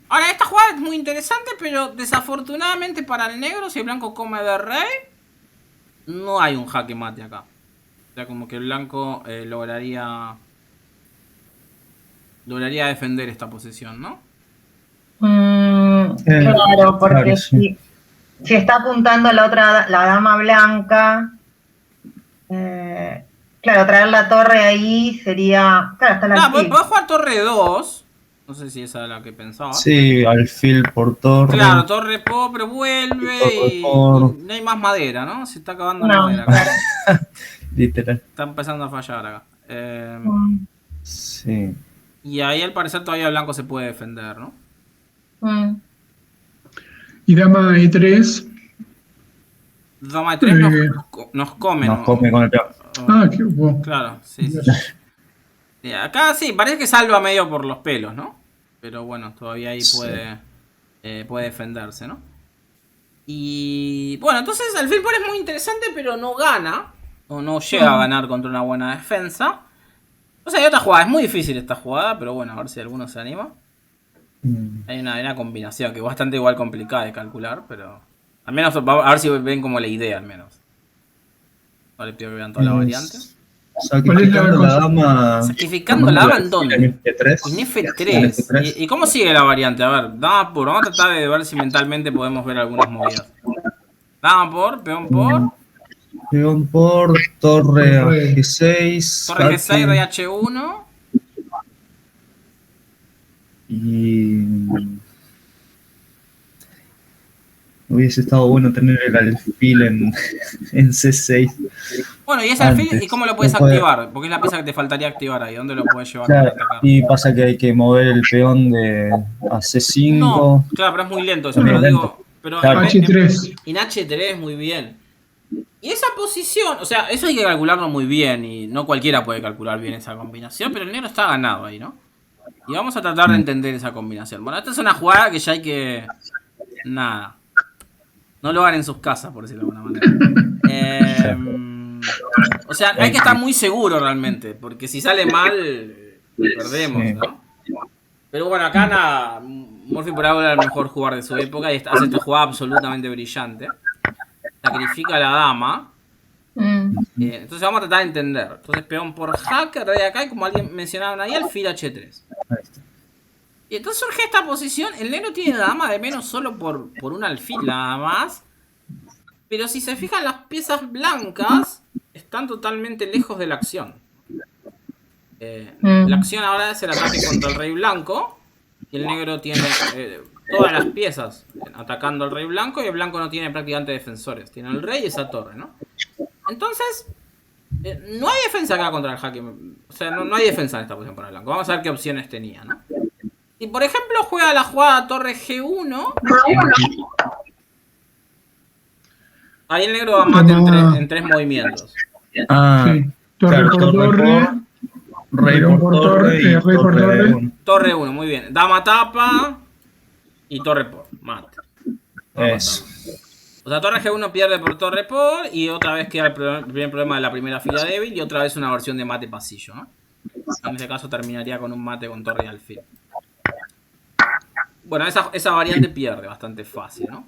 Ahora, esta jugada es muy interesante, pero desafortunadamente para el negro, si el blanco come de rey, no hay un jaque mate acá. O sea, como que el blanco lograría defender esta posición, ¿no?
Claro, porque
claro, sí.
si está apuntando a la dama blanca, claro, traer la torre ahí sería... Claro, está la alfil.
Podés jugar torre 2. No sé si esa era la que pensaba.
Sí, alfil por torre.
Claro, torre po, pero vuelve y no hay más madera, ¿no? Se está acabando la madera acá.
Literal.
Está empezando a fallar acá.
Sí.
Y ahí al parecer todavía el blanco se puede defender, ¿no?
Y dama E3.
Dama de 3 nos come,
Nos
¿no?
come con el peón.
Qué bueno.
Claro, sí. Acá sí, parece que salva medio por los pelos, ¿no? Pero bueno, todavía ahí puede defenderse, ¿no? Y bueno, entonces el Alfil es muy interesante, pero no gana. O no llega a ganar contra una buena defensa. O sea, hay otra jugada, es muy difícil esta jugada, pero bueno, a ver si alguno se anima. Hay una combinación que es bastante igual complicada de calcular, pero... Al menos, a ver si ven como la idea, al menos. No les pido que vean todas las variantes.
Sacrificando la dama.
¿Sacrificando la dama en dónde?
En F3.
En F3. ¿Y cómo sigue la variante? A ver, dama por. Vamos a tratar de ver si mentalmente podemos ver algunas movidas. Dama por, peón por.
Peón por, torre a G6.
Torre G6, rey H1.
Y. Hubiese estado bueno tener el alfil en C6.
Bueno, y ese alfil, ¿y cómo lo puedes activar? Porque es la pieza que te faltaría activar ahí. ¿Dónde lo puedes llevar para atacar?
Y pasa que hay que mover el peón a C5.
No, claro, pero es muy lento eso. Pero digo, pero
claro. H3.
En H3, muy bien. Y esa posición, o sea, eso hay que calcularlo muy bien. Y no cualquiera puede calcular bien esa combinación. Pero el negro está ganado ahí, ¿no? Y vamos a tratar de entender esa combinación. Bueno, esta es una jugada que ya hay que. Nada. No lo hagan en sus casas, por decirlo de alguna manera. O sea, hay que estar muy seguro realmente, porque si sale mal, perdemos, ¿no? Pero bueno, acá nada, Murphy por ahora era el mejor jugador de su época y hace esta jugada absolutamente brillante. Sacrifica a la dama. Entonces vamos a tratar de entender. Entonces peón por jaque, rey acá, y como alguien mencionaba ahí, alfil H3. Y entonces surge esta posición. El negro tiene la dama de menos solo por un alfil nada más. Pero si se fijan, las piezas blancas están totalmente lejos de la acción. La acción ahora es el ataque contra el rey blanco. Y el negro tiene todas las piezas atacando al rey blanco. Y el blanco no tiene prácticamente defensores. Tiene el rey y esa torre, ¿no? Entonces, no hay defensa acá contra el jaque. O sea, no hay defensa en esta posición para el blanco. Vamos a ver qué opciones tenía, ¿no? Si por ejemplo juega la jugada torre G1, ahí el negro va a mate en tres movimientos.
Sí. Torre por torre,
rey por torre y rey por torre.
Torre 1, muy bien. Dama tapa y torre por, mate.
Eso.
O sea, torre G1 pierde por torre por y otra vez queda el primer problema de la primera fila débil y otra vez una versión de mate pasillo, ¿no? En este caso terminaría con un mate con torre y alfil. Bueno, esa variante pierde bastante fácil, ¿no?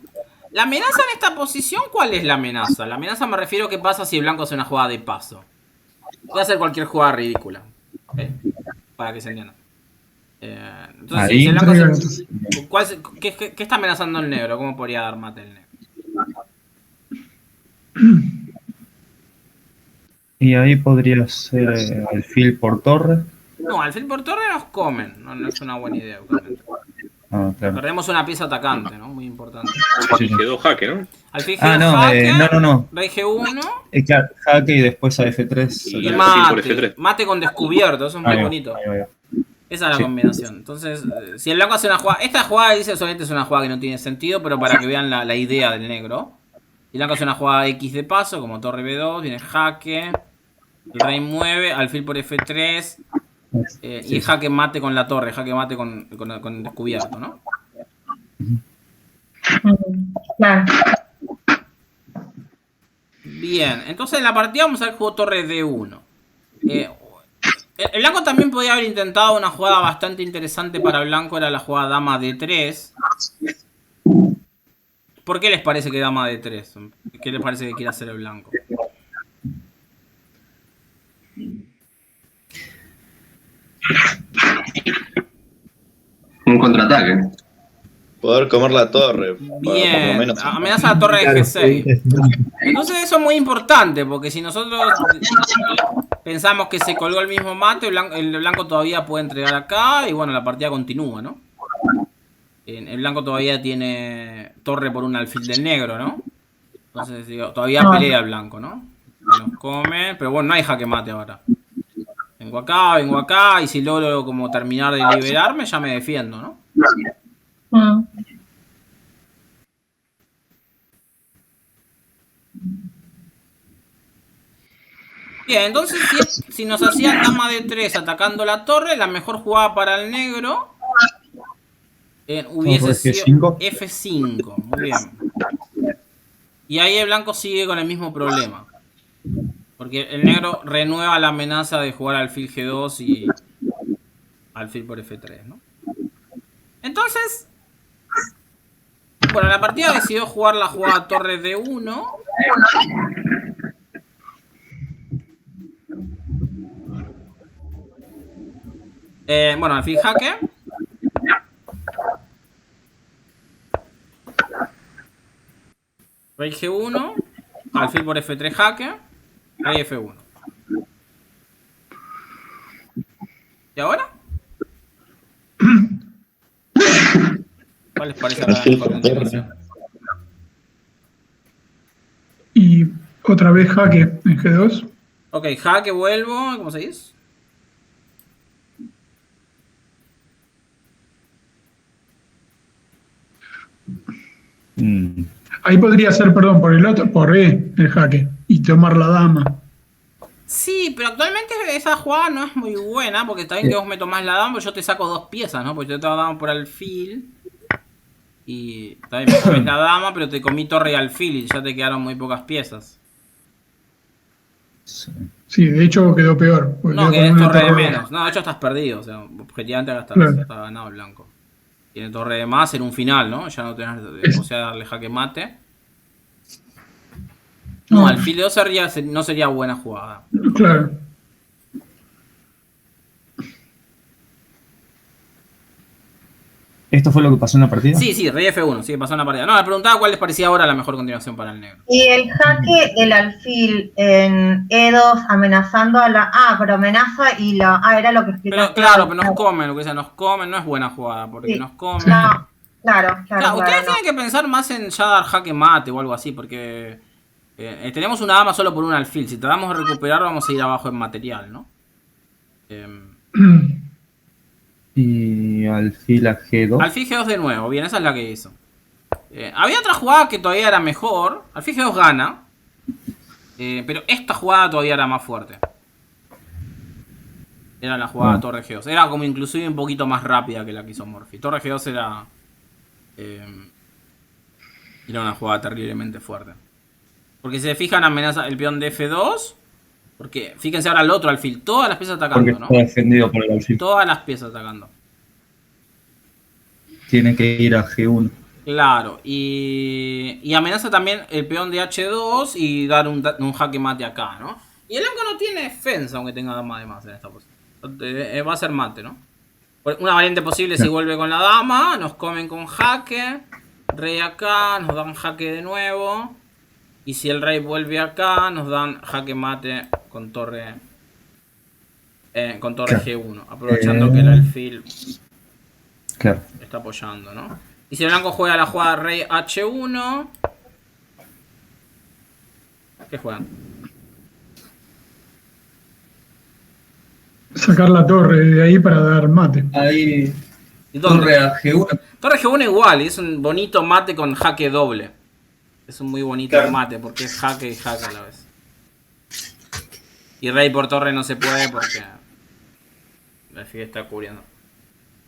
La amenaza en esta posición, ¿cuál es la amenaza? La amenaza me refiero a qué pasa si el blanco hace una jugada de paso. Puede hacer cualquier jugada ridícula. ¿Okay? Para que se entienda. Entonces, si el blanco hace, ¿qué está amenazando el negro? ¿Cómo podría dar mate el negro?
Y ahí podría ser alfil por torre.
No, alfil por torre nos comen. No es una buena idea, obviamente.
Ah, claro.
Perdemos una pieza atacante, ¿no? Muy importante.
Alfil G2 jaque, ¿no?
Alfil G2 jaque,
no.
rey G1.
Claro, jaque y después a F3.
Y mate con descubierto, eso es muy bonito. Esa es la combinación. Entonces, si el blanco hace una jugada... Esta jugada dice solamente es una jugada que no tiene sentido, pero para que vean la idea del negro. Si el blanco hace una jugada X de paso, como torre B2, viene jaque, el rey mueve, alfil por F3... y jaque mate con la torre, jaque mate con descubierto, ¿no?
Claro.
Bien, entonces en la partida vamos a ver juego torre D1. El blanco también podía haber intentado una jugada bastante interesante para blanco, era la jugada dama D3. ¿Por qué les parece que dama D3? ¿Qué les parece que quiere hacer el blanco?
Un contraataque.
Poder comer la torre.
Bien,
por lo menos.
amenaza la torre de G6. Entonces eso es muy importante, porque si nosotros pensamos que se colgó el mismo mate, el blanco todavía puede entregar acá y bueno, la partida continúa, ¿no? El blanco todavía tiene torre por un alfil del negro, ¿no? Entonces digo, todavía pelea el blanco, ¿no? Nos come, pero bueno, no hay jaque mate ahora. Vengo acá, y si logro como terminar de liberarme, ya me defiendo, ¿no? Bien, entonces si nos hacían dama de 3 atacando la torre, la mejor jugada para el negro hubiese sido F5. Muy bien. Y ahí el blanco sigue con el mismo problema. Porque el negro renueva la amenaza de jugar alfil G2 y alfil por F3, ¿no? Entonces, bueno, la partida decidió jugar la jugada torre D1. Bueno, alfil jaque. Rey G1. Alfil por F3 jaque. Rey F1. ¿Y ahora? ¿Cuál les parece la mejor continuación?
Y otra vez jaque en G2.
Ok, jaque, vuelvo. ¿Cómo se dice?
Ahí podría ser, perdón, por el otro, por E, el jaque. Y tomar la dama.
Sí, pero actualmente esa jugada no es muy buena, porque está bien que vos me tomás la dama, pero yo te saco 2 piezas, ¿no? Porque yo te tengo dama por alfil. Y también me comes la dama, pero te comí torre y alfil y ya te quedaron muy pocas piezas.
Sí, de hecho quedó peor.
No, que es torre de menos. No, de hecho estás perdido, o sea, objetivamente ahora está ganado el blanco. Tiene torre de más en un final, ¿no? Ya no tenés posibilidad de darle jaque mate. No, alfil de 2 no sería buena jugada.
Claro.
¿Esto fue lo que pasó en la partida?
Sí, rey F1, sí, pasó en la partida. No, me preguntaba cuál les parecía ahora la mejor continuación para el negro.
Y el jaque del alfil en E2 amenazando a la... Ah, pero amenaza y la... Ah, era lo que explicaste.
Pero claro, pero nos comen, lo que sea, nos comen, no es buena jugada, porque
Sí.
nos comen.
No, claro.
Ustedes
no.
tienen que pensar más en ya dar jaque mate o algo así, porque tenemos una dama solo por un alfil. Si tratamos de recuperar, vamos a ir abajo en material, ¿no?
Y alfil a G2.
Alfil G2 de nuevo, bien, esa es la que hizo. Había otra jugada que todavía era mejor. Alfil G2 gana. Pero esta jugada todavía era más fuerte. Era la jugada Torre G2. Era como inclusive un poquito más rápida que la que hizo Morphy. Torre G2 era... era una jugada terriblemente fuerte. Porque si se fijan, amenaza el peón de F2. Porque fíjense ahora el otro alfil. Todas las piezas atacando,
Porque
¿no?
está defendido por el alfil.
Todas las piezas atacando.
Tiene que ir a G1.
Claro. Y amenaza también el peón de H2 y dar un jaque mate acá, ¿no? Y el blanco no tiene defensa, aunque tenga dama de más en esta posición. Va a ser mate, ¿no? Una variante posible si vuelve con la dama. Nos comen con jaque. Rey acá. Nos dan jaque de nuevo. Y si el rey vuelve acá, nos dan jaque mate con torre G1. Aprovechando que el alfil está apoyando, ¿no? Y si el blanco juega la jugada rey H1... ¿Qué juegan?
Sacar la torre de ahí para dar mate.
Ahí.
Torre
a G1.
Torre G1 igual, y es un bonito mate con jaque doble. Es un muy bonito mate porque es jaque y jaque a la vez. Y rey por torre no se puede porque el alfil está cubriendo.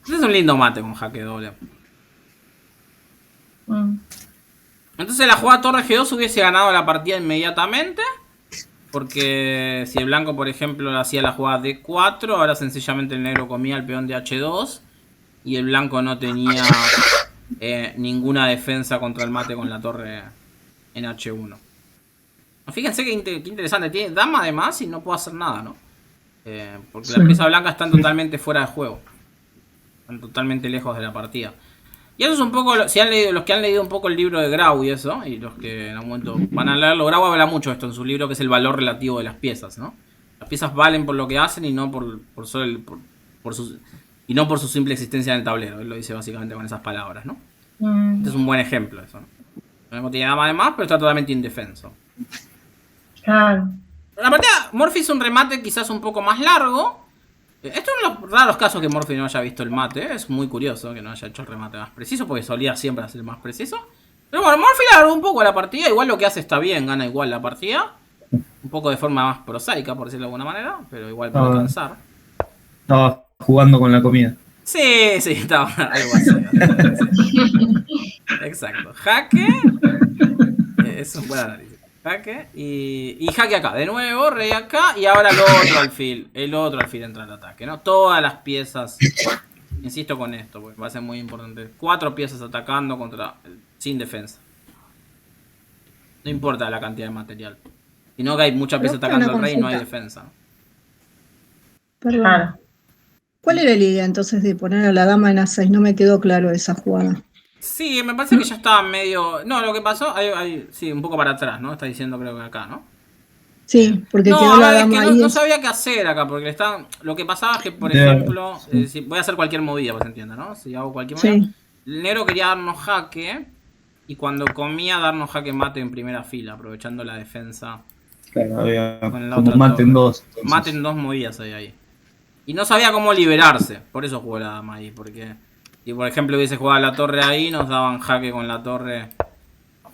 Es un lindo mate con jaque doble. Entonces la jugada torre G2 hubiese ganado la partida inmediatamente. Porque si el blanco, por ejemplo, hacía la jugada D4, ahora sencillamente el negro comía el peón de H2. Y el blanco no tenía ninguna defensa contra el mate con la torre en H1. Fíjense qué interesante. Tiene dama además y no puede hacer nada, ¿no? Porque las piezas blancas están totalmente fuera de juego. Están totalmente lejos de la partida. Y eso es un poco, si han leído, los que han leído un poco el libro de Grau y eso, y los que en algún momento van a leerlo, Grau habla mucho de esto en su libro, que es el valor relativo de las piezas, ¿no? Las piezas valen por lo que hacen y no por su simple existencia en el tablero. Él lo dice básicamente con esas palabras, ¿no? Este es un buen ejemplo de eso, ¿no? No tiene nada más de más, pero está totalmente indefenso.
Claro.
La partida, Morphy hizo un remate quizás un poco más largo. Esto es uno de los raros casos que Morphy no haya visto el mate. Es muy curioso que no haya hecho el remate más preciso, porque solía siempre hacer más preciso. Pero bueno, Morphy le alargó un poco la partida. Igual lo que hace está bien, gana igual la partida. Un poco de forma más prosaica, por decirlo de alguna manera, pero igual para alcanzar.
Estaba jugando con la comida.
Sí, estaba algo así. Exacto. Jaque. Es un buen análisis. Jaque y jaque acá. De nuevo, rey acá. Y ahora el otro alfil. El otro alfil entra al ataque, ¿no? Todas las piezas. Insisto con esto, porque va a ser muy importante. 4 piezas atacando sin defensa. No importa la cantidad de material. Sino que hay muchas piezas atacando al rey y no hay defensa.
Perdón.
Claro.
¿Cuál era la idea entonces de poner a la dama en A6? No me quedó claro esa jugada.
Sí, me parece que ya estaba medio... No, lo que pasó, sí, un poco para atrás, ¿no? Está diciendo creo que acá, ¿no?
Sí, porque
No,
quedó
a
la
ver, es
dama
que
ahí.
no sabía qué hacer acá, porque lo que pasaba es que, por ejemplo, si voy a hacer cualquier movida, para que se entienda, ¿no? Si hago cualquier movida,
Sí.
el negro quería darnos jaque, y cuando comía darnos jaque mate en primera fila, aprovechando la defensa.
Claro, había
Con la
como
otra
mate en
torre.
dos. Entonces.
Mate en dos movidas ahí. Y no sabía cómo liberarse, por eso jugó la dama ahí, porque... Si por ejemplo hubiese jugado la torre ahí, nos daban jaque con la torre,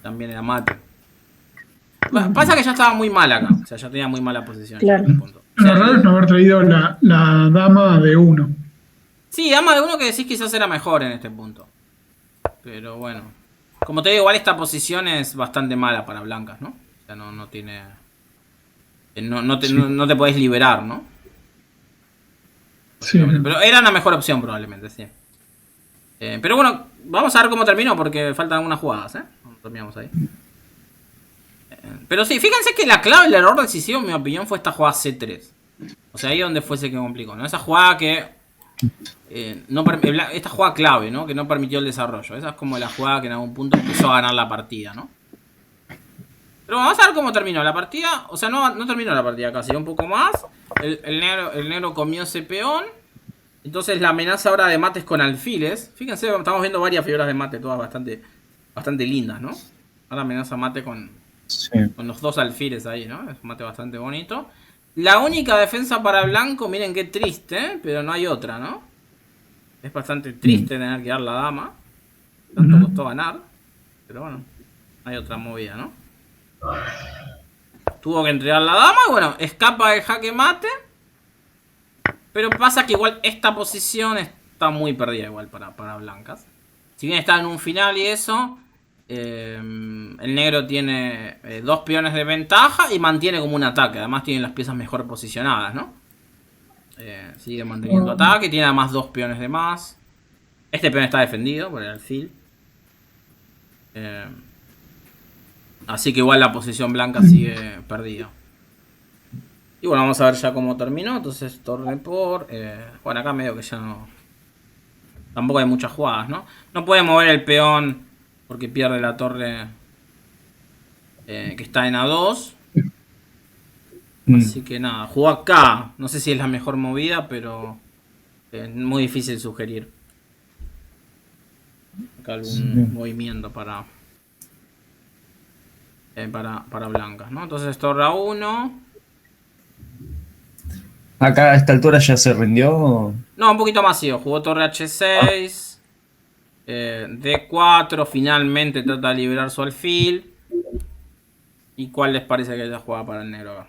también era mate. Pasa que ya estaba muy mal acá, o sea, ya tenía muy mala posición.
Claro.
En este punto. O
Lo
sea,
raro es no haber traído la dama de 1.
sí, dama de uno que decís quizás era mejor en este punto. Pero bueno. Como te digo, igual esta posición es bastante mala para blancas, ¿no? O sea, no tiene... No te podés liberar, ¿no?
Sí.
Pero era una mejor opción probablemente, sí. Pero bueno, vamos a ver cómo terminó porque faltan algunas jugadas, ¿eh? Terminamos ahí. Pero sí, fíjense que la clave, el error decisivo, en mi opinión, fue esta jugada C3. O sea, ahí donde fuese que complicó, ¿no? Esa jugada que... esta jugada clave, ¿no? Que no permitió el desarrollo. Esa es como la jugada que en algún punto empezó a ganar la partida, ¿no? Pero vamos a ver cómo terminó la partida. O sea, no terminó la partida casi, un poco más. El negro comió ese peón. Entonces la amenaza ahora de mates con alfiles. Fíjense, estamos viendo varias figuras de mate, todas bastante lindas, ¿no? Ahora amenaza mate con los dos alfiles ahí, ¿no? Es un mate bastante bonito. La única defensa para blanco, miren qué triste, pero no hay otra, ¿no? Es bastante triste tener que dar la dama. Tanto costó ganar. Pero bueno, hay otra movida, ¿no? Tuvo que entregar la dama y bueno, escapa del jaque mate. Pero pasa que igual esta posición está muy perdida igual para blancas. Si bien está en un final y eso, el negro tiene dos peones de ventaja y mantiene como un ataque. Además tiene las piezas mejor posicionadas, ¿no? Sigue manteniendo ataque, tiene además dos peones de más. Este peón está defendido por el alfil. Así que igual la posición blanca sigue perdida. Y bueno, vamos a ver ya cómo terminó. Entonces torre por... bueno, acá medio que ya no... Tampoco hay muchas jugadas, ¿no? No puede mover el peón porque pierde la torre que está en A2. Así que nada, jugó acá. No sé si es la mejor movida, pero es muy difícil sugerir acá algún movimiento para blancas, ¿no? Entonces torre A1.
Acá a esta altura ya se rindió.
No, un poquito más sido. Jugó torre H6. D4. Finalmente trata de liberar su alfil. ¿Y cuál les parece que es la jugada para el negro acá?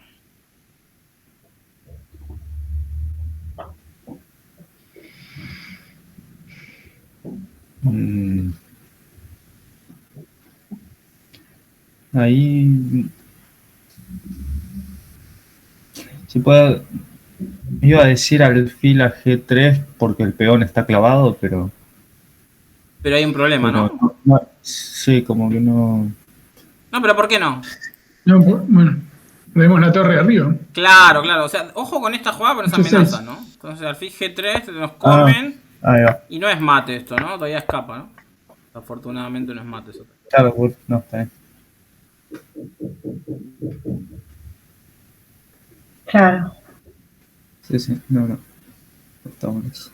Ahí. Si puede. Iba a decir alfil a G3 porque el peón está clavado, pero.
Pero hay un problema, ¿no?
Sí, como que no.
No, pero ¿por qué no?
No, bueno, vemos la torre arriba.
Claro. O sea, ojo con esta jugada, con esa amenaza, ¿no? Entonces alfil G3, nos comen.
Ahí va.
Y no es mate esto, ¿no? Todavía escapa, ¿no? Afortunadamente no es mate eso.
Claro, no, está bien.
Claro.
Sí, no. Está bueno eso.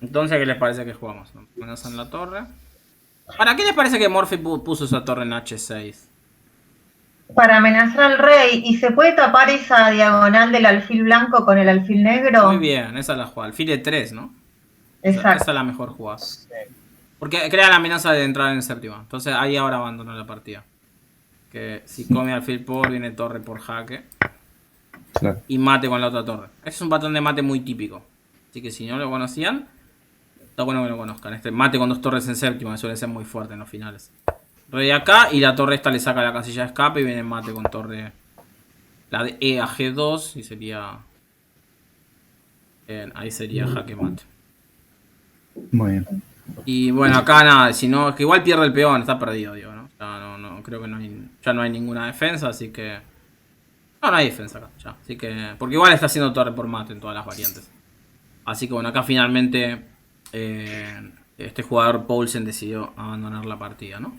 Entonces, ¿qué les parece que jugamos? Amenazan la torre. ¿Para qué les parece que Morphy puso esa torre en H6?
Para amenazar al rey. ¿Y se puede tapar esa diagonal del alfil blanco con el alfil negro?
Muy bien, esa es la jugada. Alfil de 3, ¿no?
Exacto.
Esa es la mejor jugada. Porque crea la amenaza de entrar en séptima. Entonces ahí ahora abandonó la partida. Que si come alfil por, viene torre por jaque.
Claro.
Y mate con la otra torre. Este es un patrón de mate muy típico. Así que si no lo conocían, está bueno que lo conozcan. Este mate con dos torres en séptima, que suele ser muy fuerte en los finales. Rey acá y la torre esta le saca la casilla de escape y viene mate con torre. La de E a G2 y sería... ahí sería jaque mate.
Muy bien.
Y bueno, acá nada, si no, es que igual pierde el peón, está perdido, digo, ¿no? Ya no creo que ya no hay ninguna defensa, así que... No hay defensa acá, ya. Así que... Porque igual está haciendo torre por mate en todas las variantes. Así que bueno, acá finalmente este jugador Poulsen decidió abandonar la partida, ¿no?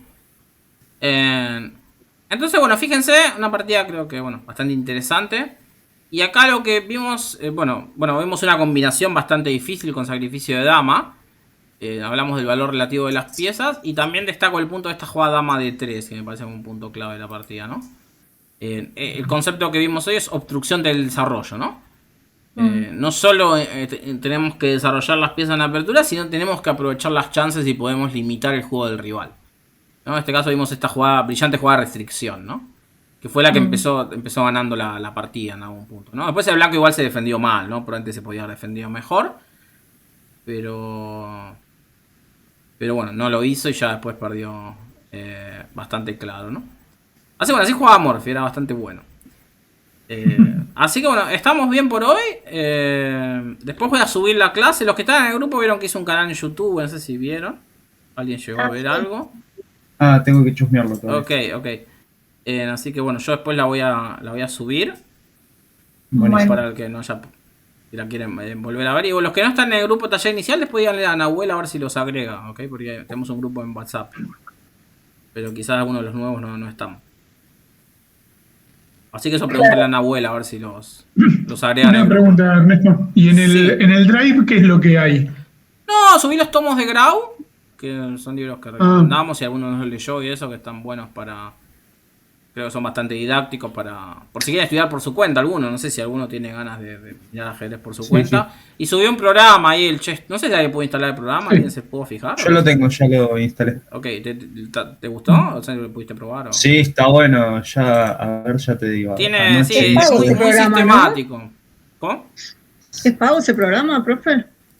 Entonces, bueno, fíjense, una partida creo que, bueno, bastante interesante. Y acá lo que vimos, vimos una combinación bastante difícil con sacrificio de dama. Hablamos del valor relativo de las piezas. Y también destaco el punto de esta jugada dama de 3, que me parece un punto clave de la partida, ¿no? El concepto que vimos hoy es obstrucción del desarrollo, ¿no? No solo tenemos que desarrollar las piezas en la apertura, sino tenemos que aprovechar las chances y podemos limitar el juego del rival, ¿no? En este caso vimos esta brillante jugada de restricción, ¿no? Que fue la que empezó ganando la partida en algún punto, ¿no? Después el blanco igual se defendió mal, ¿no? Por antes se podía haber defendido mejor. Pero bueno, no lo hizo y ya después perdió bastante claro, ¿no? Así jugaba Morphy, era bastante bueno. Así que bueno, estamos bien por hoy. Después voy a subir la clase. Los que están en el grupo vieron que hice un canal en YouTube, no sé si vieron. ¿Alguien llegó a ver algo?
Tengo que chusmearlo todavía.
Ok. Así que bueno, yo después la voy a subir.
Bueno.
Para el que no haya, si la quieren volver a ver. Y los que no están en el grupo taller inicial, después díganle a Nahuel a ver si los agrega, ¿ok? Porque tenemos un grupo en WhatsApp. Pero quizás algunos de los nuevos no están. Así que eso pregúntale a Nahuel a ver si los agregan.
Una pregunta, Ernesto. ¿Y en el Drive qué es lo que hay?
No, subí los tomos de Grau, que son libros que recomendamos y algunos los leyó y eso, que están buenos para... Creo que son bastante didácticos por si quieren estudiar por su cuenta alguno. No sé si alguno tiene ganas de mirar ajedrez por su cuenta. Sí. Y subió un programa ahí, el Chess. No sé si alguien puede instalar el programa, ¿alguien se pudo fijar?
Yo lo tengo, ya lo instalé.
Ok, ¿te gustó? ¿O sea, lo pudiste probar? ¿O?
Sí, está bueno, ya te digo.
Tiene, sí, es muy sistemático. ¿no?
¿Es pago ese programa, profe?